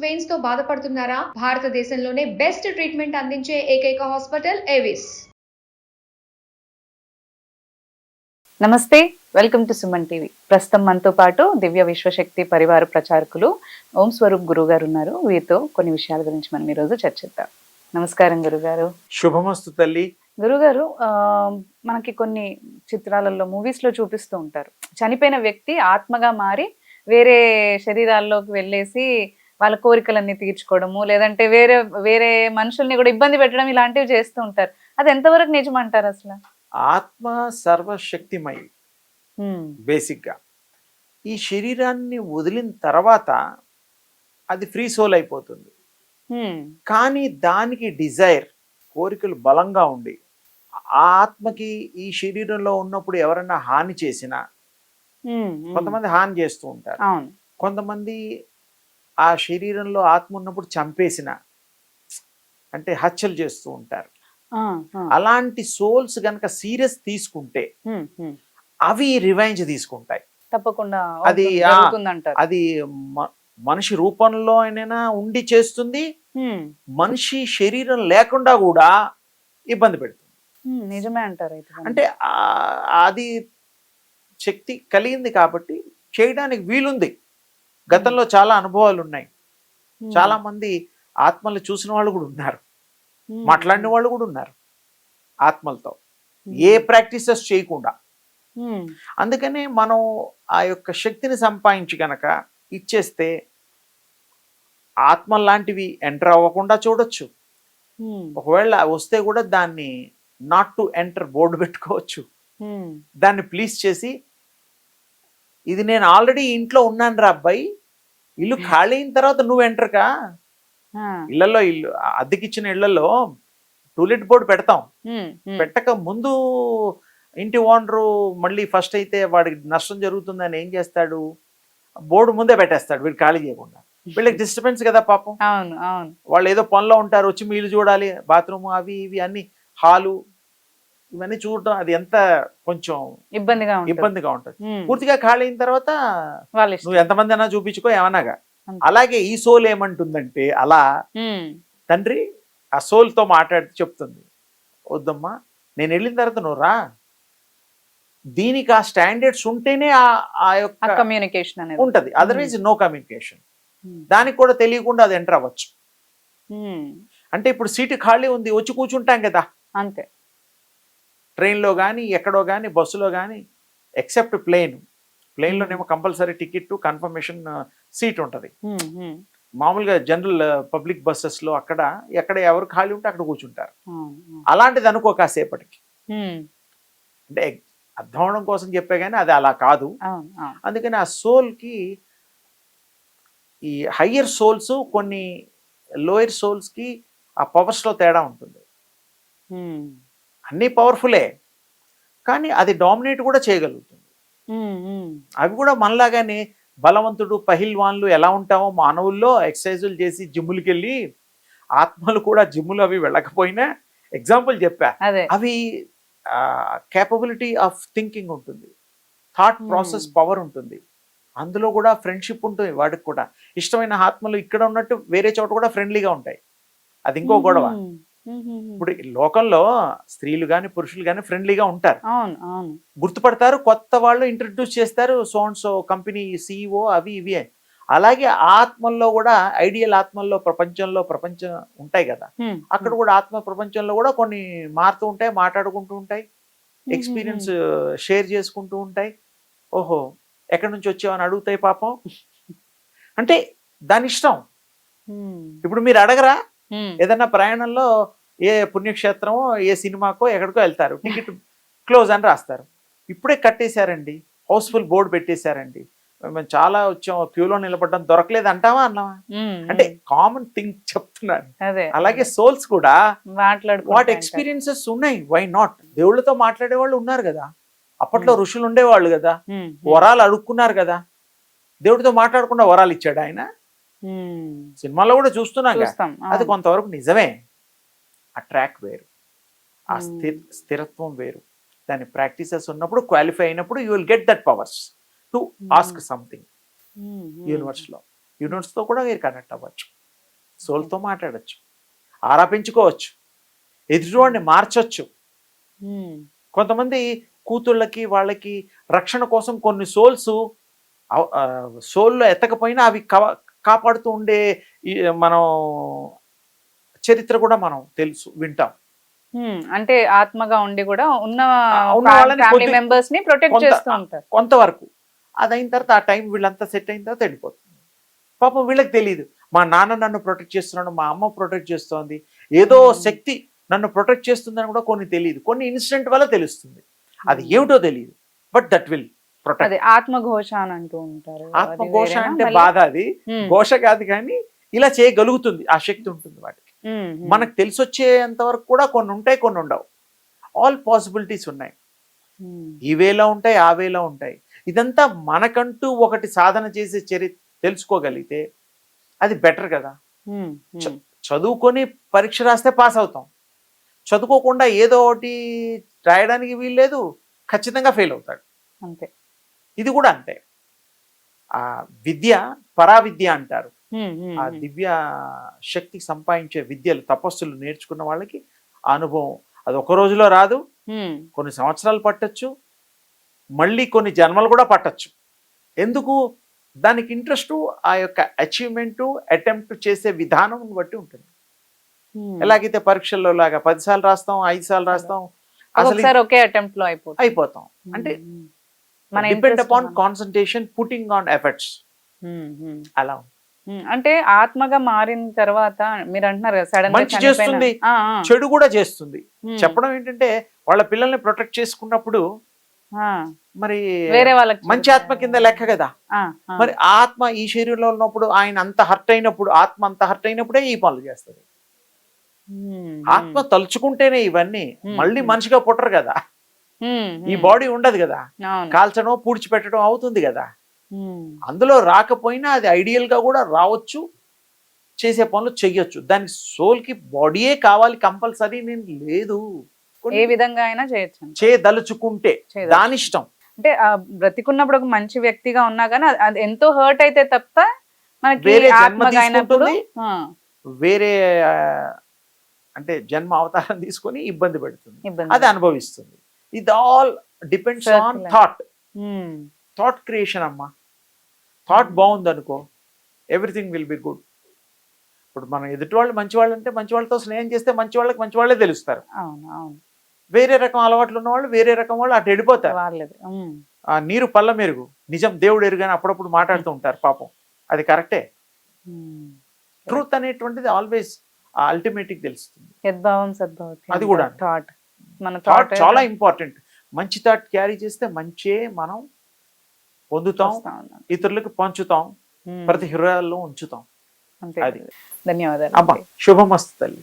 Veins తో బాధపడుతున్నారా? భారతదేశంలోనే బెస్ట్ ట్రీట్మెంట్ అందించే ఏకైక హాస్పిటల్ ఏవిస్. నమస్తే, వెల్కమ్ టు సుమన్ టీవీ. ప్రస్తుతం మనతో పాటు దివ్య విశ్వశక్తి పరివార ప్రచారకులు ఓం స్వరూప్ గురువు గారు ఉన్నారు. వీరితో కొన్ని విషయాల గురించి మనం ఈరోజు చర్చిద్దాం. నమస్కారం గురుగారు. శుభమస్తు తల్లి. గురుగారు, మనకి కొన్ని చిత్రాలలో మూవీస్ లో చూపిస్తూ ఉంటారు, చనిపోయిన వ్యక్తి ఆత్మగా మారి వేరే శరీరాల్లోకి వెళ్ళేసి వాళ్ళ కోరికలన్నీ తీర్చుకోవడము, లేదంటే వేరే వేరే మనుషుల్ని కూడా ఇబ్బంది పెట్టడం, ఇలాంటివి చేస్తూ ఉంటారు. అది ఎంతవరకు నిజమంటారు అసలు? ఆత్మ సర్వశక్తిమయి. బేసిక్ గా ఈ శరీరాన్ని వదిలిన తర్వాత అది ఫ్రీ సోల్ అయిపోతుంది. కానీ దానికి డిజైర్, కోరికలు బలంగా ఉండి ఆ ఆత్మకి ఈ శరీరంలో ఉన్నప్పుడు ఎవరన్నా హాని చేసినా, కొంతమంది హాని చేస్తూ ఉంటారు, కొంతమంది ఆ శరీరంలో ఆత్మ ఉన్నప్పుడు చంపేసిన, అంటే హత్యలు చేస్తూ ఉంటారు. అలాంటి సోల్స్ గనక సీరియస్ తీసుకుంటే అవి రివెంజ్ తీసుకుంటాయి తప్పకుండా. అది మనిషి రూపంలో అయినా ఉండి చేస్తుంది, మనిషి శరీరం లేకుండా కూడా ఇబ్బంది పెడుతుంది. నిజమే అంటారు. అంటే అది శక్తి కలిగింది కాబట్టి చేయడానికి వీలుంది. గతంలో చాలా అనుభవాలు ఉన్నాయి. చాలా మంది ఆత్మలు చూసిన వాళ్ళు కూడా ఉన్నారు, మాట్లాడిన వాళ్ళు కూడా ఉన్నారు ఆత్మలతో, ఏ ప్రాక్టీసెస్ చేయకుండా. అందుకనే మనం ఆ యొక్క శక్తిని సంపాదించి గనక ఇచ్చేస్తే ఆత్మ లాంటివి ఎంటర్ అవ్వకుండా చూడొచ్చు. ఒకవేళ వస్తే కూడా దాన్ని నాట్ టు ఎంటర్ బోర్డు పెట్టుకోవచ్చు. దాన్ని ప్లీజ్ చేసి, ఇది నేను ఆల్రెడీ ఇంట్లో ఉన్నాను రా అబ్బాయి, ఇల్లు ఖాళీ అయిన తర్వాత నువ్వు ఎంటర్ కా. ఇళ్లలో, ఇల్లు అద్దెకిచ్చిన ఇళ్లలో టూలెట్ బోర్డు పెడతాం, పెట్టక ముందు ఇంటి ఓనరు మళ్ళీ ఫస్ట్ అయితే వాడికి నష్టం జరుగుతుందని ఏం చేస్తాడు, బోర్డు ముందే పెట్టేస్తాడు వీడు ఖాళీ చేయకుండా. వీళ్ళకి డిస్టర్బెన్స్ కదా పాపం. వాళ్ళు ఏదో పనిలో ఉంటారు, వచ్చి మీ ఇల్లు చూడాలి, బాత్రూమ్ అవి ఇవి అన్ని, హాలు ఇవన్నీ చూడటం, అది ఎంత కొంచెం ఇబ్బందిగా ఉంటుంది. పూర్తిగా ఖాళీ అయిన తర్వాత నువ్వు ఎంతమంది అయినా చూపించుకో ఏమన్నాగా. అలాగే ఈ సోల్ ఏమంటుందంటే, అలా తండ్రి ఆ సోల్ తో మాట్లాడితే చెప్తుంది, వద్దమ్మా నేను వెళ్ళిన తర్వాత నువ్వు రా. దీనికి ఆ స్టాండర్డ్స్ ఉంటేనే ఆ యొక్క కమ్యూనికేషన్ అనేది ఉంటది, అదర్వైజ్ నో కమ్యూనికేషన్. దానికి కూడా తెలియకుండా అది ఎంటర్ అవ్వచ్చు. అంటే ఇప్పుడు సీటు ఖాళీ ఉంది, వచ్చి కూర్చుంటాం కదా అంతే. ట్రైన్లో కానీ ఎక్కడో కానీ బస్సులో కానీ, ఎక్సెప్ట్ ప్లేన్లోనేమో కంపల్సరీ టికెట్ కన్ఫర్మేషన్ సీట్ ఉంటుంది. మామూలుగా జనరల్ పబ్లిక్ బస్సెస్లో అక్కడ ఎక్కడ ఎవరు ఖాళీ ఉంటే అక్కడ కూర్చుంటారు. అలాంటిది అనుకో కాసేపటికి, అంటే అర్థం అవడం కోసం చెప్పే కానీ అది అలా కాదు. అందుకని ఆ సోల్కి, ఈ హయ్యర్ సోల్స్ కొన్ని లోయర్ సోల్స్కి ఆ పవర్స్లో తేడా ఉంటుంది. అన్నీ పవర్ఫుల్లే, కానీ అది డామినేట్ కూడా చేయగలుగుతుంది. అవి కూడా మనలాగానే బలవంతుడు, పహిల్వాన్లు ఎలా ఉంటామో మానవుల్లో ఎక్సర్సైజులు చేసి జిమ్ములకి వెళ్ళి, ఆత్మలు కూడా జిమ్ములు అవి వెళ్ళకపోయినా, ఎగ్జాంపుల్ చెప్పా, అవి కేపబిలిటీ ఆఫ్ థింకింగ్ ఉంటుంది, థాట్ ప్రాసెస్ పవర్ ఉంటుంది, అందులో కూడా ఫ్రెండ్షిప్ ఉంటుంది. వాడికి కూడా ఇష్టమైన ఆత్మలు ఇక్కడ ఉన్నట్టు వేరే చోట కూడా ఫ్రెండ్లీగా ఉంటాయి. అది ఇంకో గొడవ. ఇప్పుడు లోకంలో స్త్రీలు కానీ పురుషులు కానీ ఫ్రెండ్లీగా ఉంటారు, గుర్తుపడతారు, కొత్త వాళ్ళు ఇంట్రడ్యూస్ చేస్తారు, సో కంపెనీ సిఇఓ అవి ఇవి. అలాగే ఆత్మల్లో కూడా, ఐడియల్ ఆత్మల్లో ప్రపంచం ఉంటాయి కదా, అక్కడ కూడా ఆత్మ ప్రపంచంలో కూడా కొన్ని మారుతూ ఉంటాయి, మాట్లాడుకుంటూ ఉంటాయి, ఎక్స్పీరియన్స్ షేర్ చేసుకుంటూ ఉంటాయి. ఓహో ఎక్కడి నుంచి వచ్చావని అడుగుతాయి పాపం. అంటే దాని ఇష్టం. ఇప్పుడు మీరు అడగరా, ఏదన్నా ప్రయాణంలో ఏ పుణ్యక్షేత్రమో ఏ సినిమాకో ఎక్కడికో వెళ్తారు, టికెట్ క్లోజ్ అని రాస్తారు, ఇప్పుడే కట్టేశారండి, హౌస్ఫుల్ బోర్డు పెట్టేశారండి, మేము చాలా వచ్చాం, క్యూలో నిలబడ్డం దొరకలేదు అంటావా అన్నావా? అంటే కామన్ థింగ్ చెప్తున్నాను. అలాగే సోల్స్ కూడా వాటి ఎక్స్పీరియన్సెస్ ఉన్నాయి, వై నాట్? దేవుళ్ళతో మాట్లాడే వాళ్ళు ఉన్నారు కదా, అప్పట్లో ఋషులు ఉండేవాళ్ళు కదా, వరాలు అడుక్కున్నారు కదా, దేవుడితో మాట్లాడకుండా వరాలు ఇచ్చాడు ఆయన. సినిమాలో కూడా చూస్తున్నాం, అది కొంతవరకు నిజమే. ఆ ట్రాక్ వేరు, ఆ స్థిరత్వం వేరు. దాని ప్రాక్టీసెస్ ఉన్నప్పుడు, క్వాలిఫై అయినప్పుడు you will get that powers to ask something universe లో. యూనిట్స్తో కూడా మీరు కనెక్ట్ అవ్వచ్చు, సోల్తో మాట్లాడచ్చు, ఆరాపించుకోవచ్చు, ఎదుటివాడిని మార్చొచ్చు. కొంతమంది కూతుళ్ళకి వాళ్ళకి రక్షణ కోసం కొన్ని సోల్లో ఎత్తకపోయినా అవి కాపాడుతూ ఉండే మనం చరిత్ర కూడా మనం వింటాం. అంటే ఆత్మగా ఉండి కూడా ఉన్న వాళ్ళని ఫ్యామిలీ మెంబర్స్ ని ప్రొటెక్ట్ చేస్తూ ఉంటారు కొంతవరకు. అది అయిన తర్వాత ఆ టైం వీళ్ళంతా సెట్ అయిన తర్వాత వెళ్ళిపోతుంది. పాపం వీళ్ళకి తెలియదు, మా నాన్న నన్ను ప్రొటెక్ట్ చేస్తున్నాడు, మా అమ్మ ప్రొటెక్ట్ చేస్తోంది, ఏదో శక్తి నన్ను ప్రొటెక్ట్ చేస్తుందని కూడా కొన్ని తెలియదు. కొన్ని ఇన్సిడెంట్ వల్ల తెలుస్తుంది, అది ఏమిటో తెలియదు, బట్ దట్ విల్ ప్రొటెక్ట్. ఆత్మఘోష అని అంటూ ఉంటారు. ఆత్మఘోష అంటే బాధ, అది ఘోష కాదు, కానీ ఇలా చేయగలుగుతుంది, ఆ శక్తి ఉంటుంది వాటికి. మనకు తెలిసి వచ్చేంత వరకు కూడా కొన్ని ఉంటాయి, కొన్ని ఉండవు. ఆల్ పాసిబిలిటీస్ ఉన్నాయి, ఈ వేలో ఉంటాయి, ఆ వేలో ఉంటాయి. ఇదంతా మనకంటూ ఒకటి సాధన చేసే తెలుసుకోగలిగితే అది బెటర్ కదా. చదువుకొని పరీక్ష రాస్తే పాస్ అవుతాం, చదువుకోకుండా ఏదో ఒకటి రాయడానికి వీల్లేదు, ఖచ్చితంగా ఫెయిల్ అవుతాడు. అంతే, ఇది కూడా అంతే. ఆ విద్య పరావిద్య అంటారు. ఆ దివ్య శక్తి సంపాదించే విద్యలు, తపస్సులు నేర్చుకున్న వాళ్ళకి ఆ అనుభవం అది ఒక రోజులో రాదు, కొన్ని సంవత్సరాలు పట్టచ్చు, మళ్ళీ కొన్ని జన్మలు కూడా పట్టచ్చు. ఎందుకు? దానికి ఇంట్రెస్ట్ ఆ యొక్క అచీవ్మెంట్ అటెంప్ట్ చేసే విధానం బట్టి ఉంటుంది. ఎలాగైతే పరీక్షల్లో లాగా 10 సార్లు రాస్తాం, 5 సార్లు రాస్తాం, అసలు ఒకే అటెంప్ట్ లో అయిపోతాం. అంటే depend upon concentration, putting on efforts. అలా అంటే ఆత్మగా మారిన తర్వాత మీరు అంటున్నారు సడన్ మంచి చేస్తుంది, చెడు కూడా చేస్తుంది. చెప్పడం ఏంటంటే వాళ్ళ పిల్లల్ని ప్రొటెక్ట్ చేసుకున్నప్పుడు మరి వేరే వాళ్ళకి మంచి ఆత్మ కింద లెక్క కదా. మరి ఆత్మ ఈ శరీరంలో ఉన్నప్పుడు ఆయన అంత హర్ట్ అయినప్పుడు, ఆత్మ అంత హర్ట్ అయినప్పుడే ఈ పనులు చేస్తుంది. ఆత్మ తలుచుకుంటేనే ఇవన్నీ. మళ్ళీ మనిషిగా పుట్టరు కదా, ఈ బాడీ ఉండదు కదా, కాల్చడం పూడ్చిపెట్టడం అవుతుంది కదా. అందులో రాకపోయినా అది ఐడియల్ గా కూడా రావచ్చు, చేసే పనులు చెయ్యొచ్చు. దానికి సోల్కి బాడీయే కావాలి కంపల్సరీ నేను లేదు, ఏ విధంగా అయినా చేయొచ్చు, చేయదలుచుకుంటే దాని ఇష్టం. అంటే బ్రతికున్నప్పుడు ఒక మంచి వ్యక్తిగా ఉన్నా కానీ అది ఎంతో హర్ట్ అయితే తప్ప మనకి వేరే జన్మ తీసుకుంటుంది, వేరే అంటే జన్మ అవతారం తీసుకొని ఇబ్బంది పెడుతుంది, అది అనుభవిస్తుంది. ఇది all depends on thought creation అమ్మా. థాట్ బాగుంది అనుకో, ఎవ్రీథింగ్ విల్ బి గుడ్. ఇప్పుడు మనం ఎదుటి వాళ్ళు మంచి వాళ్ళు అంటే మంచి వాళ్ళతో స్నేహం చేస్తే మంచి వాళ్ళకి మంచి వాళ్ళే తెలుస్తారు. వేరే రకం అలవాట్లు ఉన్న వాళ్ళు వేరే రకం వాళ్ళు అటు వెళ్ళిపోతారు. ఆ నీరు పళ్ళ మెరుగు, నిజం దేవుడు ఎరుగని అప్పుడప్పుడు మాట్లాడుతూ ఉంటారు పాపం, అది కరెక్టే. ట్రూత్ అనేటువంటిది ఆల్వేస్ అల్టిమేట్ గా తెలుస్తుంది. అది కూడా థాట్ చాలా ఇంపార్టెంట్. మంచి థాట్ క్యారీ చేస్తే మంచే మనం పొందుతాం, ఇతరులకు పంచుతాం, ప్రతి హృదయాల్లో ఉంచుతాం. అది ధన్యవాదాలు అమ్మా. శుభమస్తు తల్లి.